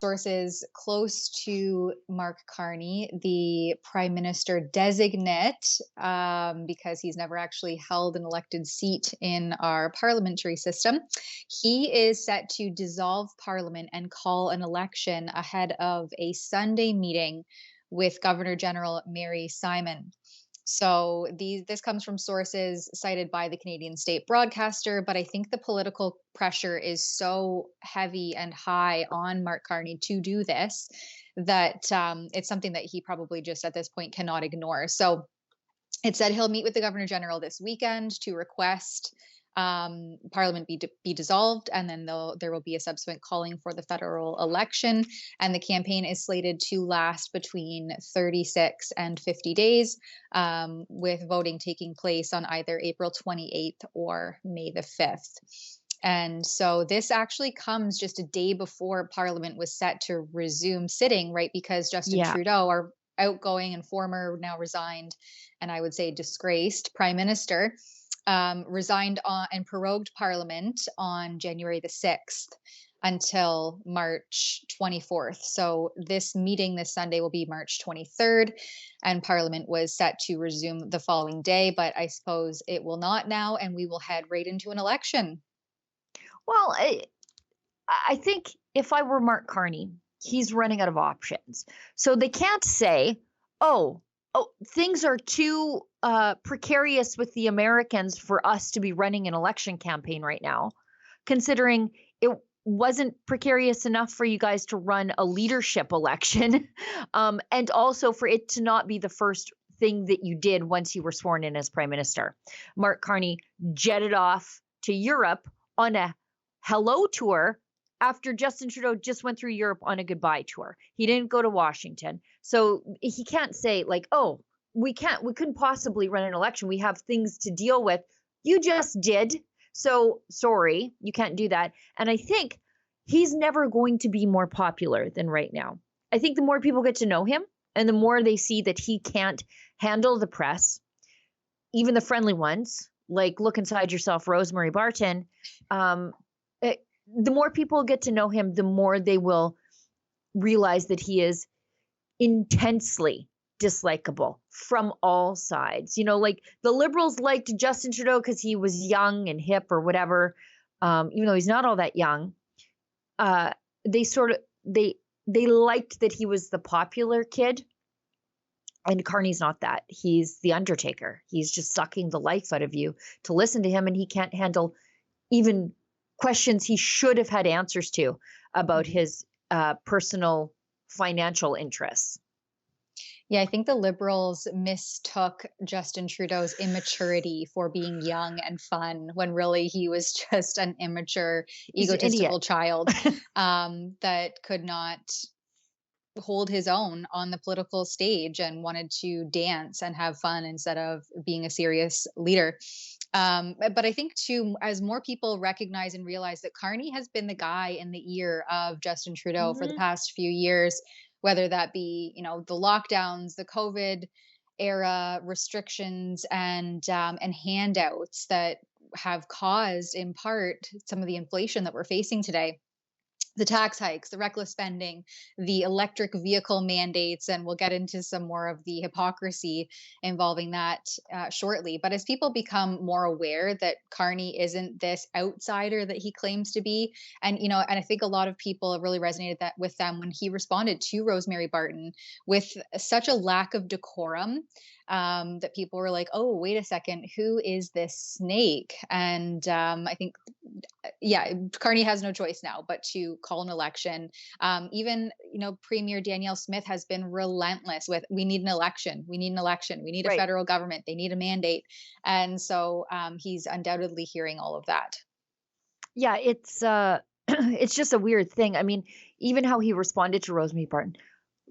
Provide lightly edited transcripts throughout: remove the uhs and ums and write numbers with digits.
sources close to Mark Carney, the Prime Minister designate, because he's never actually held an elected seat in our parliamentary system, he is set to dissolve Parliament and call an election ahead of a Sunday meeting with Governor General Mary Simon. So this comes from sources cited by the Canadian state broadcaster, but I think the political pressure is so heavy and high on Mark Carney to do this that it's something that he probably just at this point cannot ignore. So it said he'll meet with the Governor General this weekend to request Parliament be dissolved, and then there will be a subsequent calling for the federal election. And the campaign is slated to last between 36 and 50 days, with voting taking place on either April 28th or May the 5th. And so this actually comes just a day before Parliament was set to resume sitting, right? Because Justin Yeah. Trudeau, our outgoing and former, now resigned, and I would say disgraced Prime Minister, resigned and prorogued Parliament on January the 6th until March 24th. So this meeting this Sunday will be March 23rd, and Parliament was set to resume the following day, but I suppose it will not now, and we will head right into an election. Well, I think if I were Mark Carney, he's running out of options. So they can't say, oh, things are too precarious with the Americans for us to be running an election campaign right now, considering it wasn't precarious enough for you guys to run a leadership election, and also for it to not be the first thing that you did once you were sworn in as Prime Minister. Mark Carney jetted off to Europe on a hello tour after Justin Trudeau just went through Europe on a goodbye tour. He didn't go to Washington. So he can't say like, oh, we couldn't possibly run an election. We have things to deal with. You just did. So sorry, you can't do that. And I think he's never going to be more popular than right now. I think the more people get to know him and the more they see that he can't handle the press, even the friendly ones, like look inside yourself, Rosemary Barton, the more people get to know him, the more they will realize that he is intensely dislikable from all sides. You know, like the Liberals liked Justin Trudeau because he was young and hip or whatever, even though he's not all that young. They liked that he was the popular kid. And Carney's not that. He's the Undertaker. He's just sucking the life out of you to listen to him, and he can't handle even questions he should have had answers to about his personal financial interests. Yeah, I think the Liberals mistook Justin Trudeau's immaturity for being young and fun when really he was just an immature, egotistical child that could not hold his own on the political stage and wanted to dance and have fun instead of being a serious leader. But I think too, as more people recognize and realize that Carney has been the guy in the ear of Justin Trudeau for the past few years, whether that be, you know, the lockdowns, the COVID era restrictions, and handouts that have caused in part some of the inflation that we're facing today. The tax hikes, the reckless spending, the electric vehicle mandates, and we'll get into some more of the hypocrisy involving that shortly. But as people become more aware that Carney isn't this outsider that he claims to be, and and I think a lot of people have really resonated with them when he responded to Rosemary Barton with such a lack of decorum, that people were like, "Oh, wait a second, who is this snake?" And I think, yeah, Carney has no choice now but to call an election. Even, Premier Danielle Smith has been relentless with, we need an election. We need an election. We need a federal government. They need a mandate. And so he's undoubtedly hearing all of that. Yeah, it's it's just a weird thing. I mean, even how he responded to Rosemary Barton,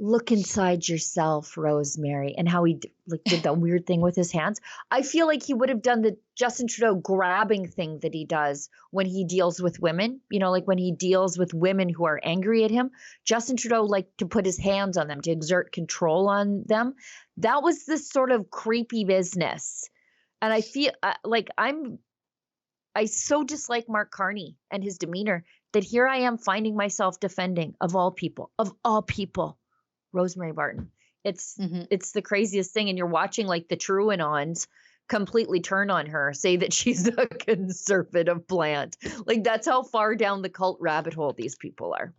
look inside yourself, Rosemary, and how he did that weird thing with his hands. I feel like he would have done the Justin Trudeau grabbing thing that he does when he deals with women, like when he deals with women who are angry at him. Justin Trudeau liked to put his hands on them, to exert control on them. That was this sort of creepy business. And I feel like I'm I so dislike Mark Carney and his demeanor that here I am finding myself defending, of all people, Rosemary Barton. It's Mhm. it's the craziest thing. And you're watching like the Truanons completely turn on her, say that she's a conservative plant. Like that's how far down the cult rabbit hole these people are.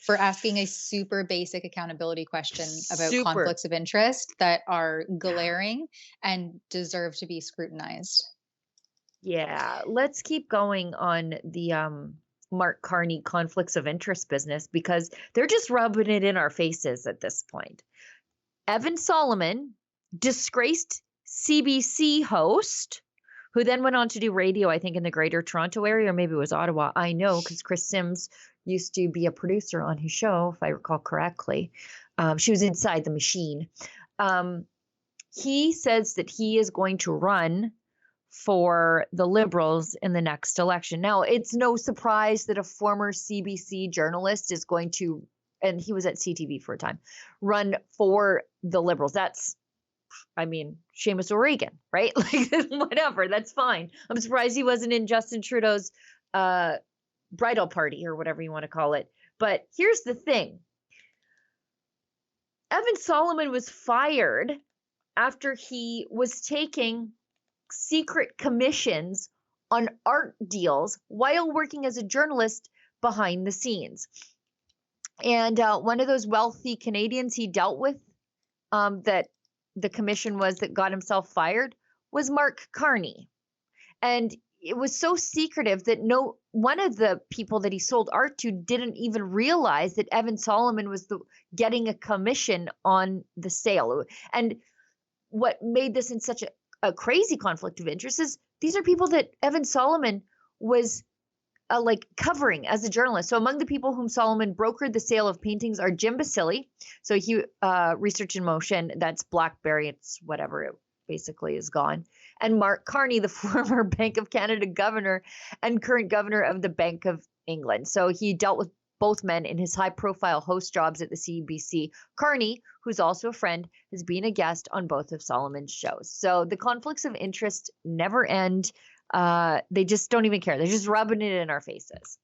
For asking a super basic accountability question about Super. conflicts of interest that are glaring and deserve to be scrutinized. Yeah, let's keep going on the Mark Carney conflicts of interest business because they're just rubbing it in our faces at this point. Evan Solomon, disgraced CBC host, who then went on to do radio, I think, in the Greater Toronto area, or maybe it was Ottawa. I know because Chris Sims used to be a producer on his show, if I recall correctly. She was inside the machine. He says that he is going to run for the Liberals in the next election. Now, it's no surprise that a former CBC journalist is going to, and he was at CTV for a time, run for the Liberals. That's, I mean, Seamus O'Regan, right? Like, whatever, that's fine. I'm surprised he wasn't in Justin Trudeau's bridal party or whatever you want to call it. But here's the thing. Evan Solomon was fired after he was taking secret commissions on art deals while working as a journalist behind the scenes. And one of those wealthy Canadians he dealt with that the commission was that got himself fired was Mark Carney. And it was so secretive that one of the people that he sold art to didn't even realize that Evan Solomon was getting a commission on the sale. And what made this in such a crazy conflict of interest is these are people that Evan Solomon was like covering as a journalist. So among the people whom Solomon brokered the sale of paintings are Jim Basili. So he Research in Motion, that's BlackBerry, it's whatever it basically is gone. And Mark Carney, the former Bank of Canada governor and current governor of the Bank of England. So he dealt with both men in his high-profile host jobs at the CBC. Carney, who's also a friend, has been a guest on both of Solomon's shows. So the conflicts of interest never end. They just don't even care. They're just rubbing it in our faces.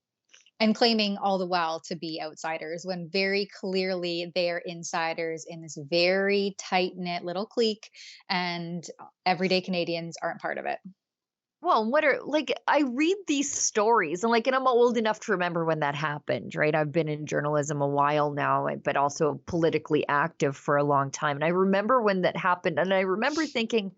And claiming all the while to be outsiders when very clearly they're insiders in this very tight-knit little clique, and everyday Canadians aren't part of it. Well, I read these stories and I'm old enough to remember when that happened, right? I've been in journalism a while now, but also politically active for a long time. And I remember when that happened, and I remember thinking,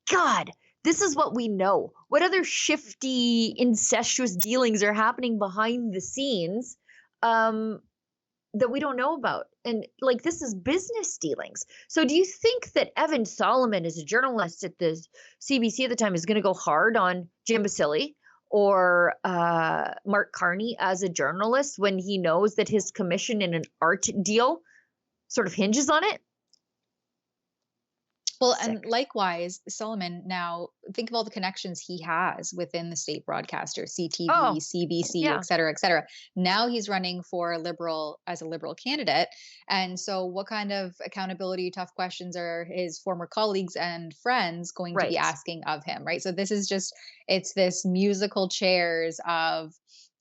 God, this is what we know. What other shifty, incestuous dealings are happening behind the scenes that we don't know about? And like, this is business dealings. So do you think that Evan Solomon, as a journalist at the CBC at the time, is going to go hard on Jim Basili or Mark Carney as a journalist when he knows that his commission in an art deal sort of hinges on it? Well, Sick. and likewise, Solomon, now think of all the connections he has within the state broadcaster, CTV, Oh, CBC, yeah. et cetera, et cetera. Now he's running for a liberal as a liberal candidate. And so what kind of accountability, tough questions are his former colleagues and friends going to be Right. asking of him, right? So this is it's this musical chairs of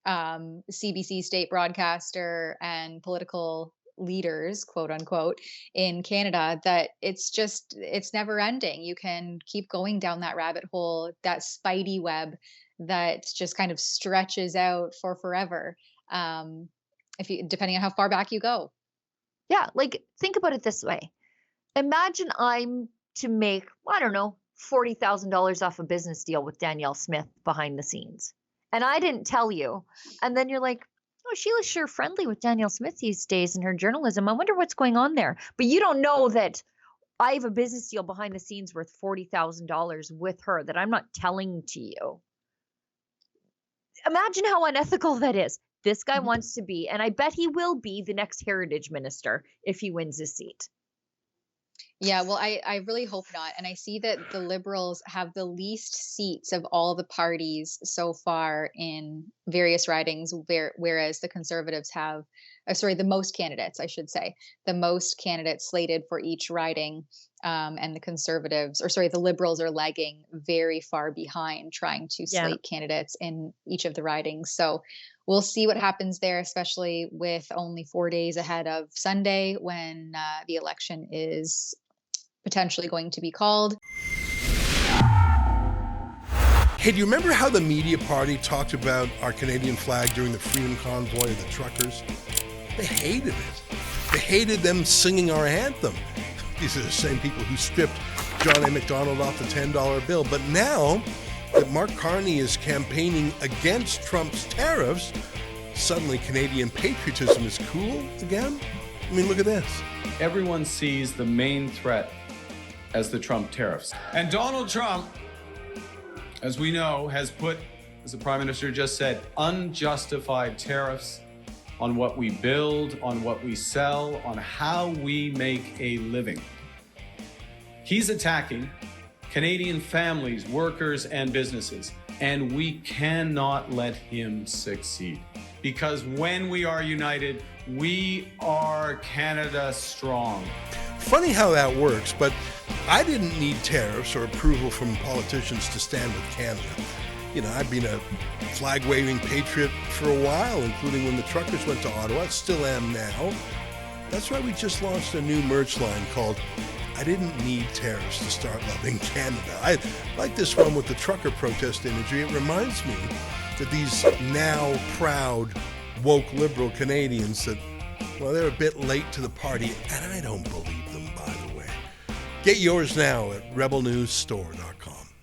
CBC state broadcaster and political leaders, quote unquote, in Canada, that it's never ending. You can keep going down that rabbit hole, that spidey web that just kind of stretches out for forever. If you depending on how far back you go. Yeah, like think about it this way. Imagine I'm to make, I don't know, $40,000 off a business deal with Danielle Smith behind the scenes. And I didn't tell you. And then you're like, oh, Sheila's sure friendly with Danielle Smith these days in her journalism. I wonder what's going on there. But you don't know that I have a business deal behind the scenes worth $40,000 with her that I'm not telling to you. Imagine how unethical that is. This guy wants to be, and I bet he will be, the next heritage minister if he wins his seat. Yeah, well, I really hope not. And I see that the Liberals have the least seats of all the parties so far in various ridings, whereas the Conservatives have, the most candidates, I should say, the most candidates slated for each riding, and the Conservatives, the Liberals are lagging very far behind trying to Yeah. slate candidates in each of the ridings. So we'll see what happens there, especially with only 4 days ahead of Sunday when the election is potentially going to be called. Hey, do you remember how the media party talked about our Canadian flag during the Freedom Convoy of the truckers? They hated it. They hated them singing our anthem. These are the same people who stripped John A. Macdonald off the $10 bill. But now that Mark Carney is campaigning against Trump's tariffs, suddenly Canadian patriotism is cool again? I mean, look at this. Everyone sees the main threat as the Trump tariffs. And Donald Trump, as we know, has put, as the Prime Minister just said, unjustified tariffs on what we build, on what we sell, on how we make a living. He's attacking Canadian families, workers, and businesses, and we cannot let him succeed. Because when we are united, we are Canada strong. Funny how that works, but I didn't need tariffs or approval from politicians to stand with Canada. You know, I've been a flag-waving patriot for a while, including when the truckers went to Ottawa. Still am now. That's why we just launched a new merch line called I Didn't Need Tariffs to Start Loving Canada. I like this one with the trucker protest imagery. It reminds me that these now proud, woke liberal Canadians that, well, they're a bit late to the party, and I don't believe them, by the way. Get yours now at rebelnewsstore.com.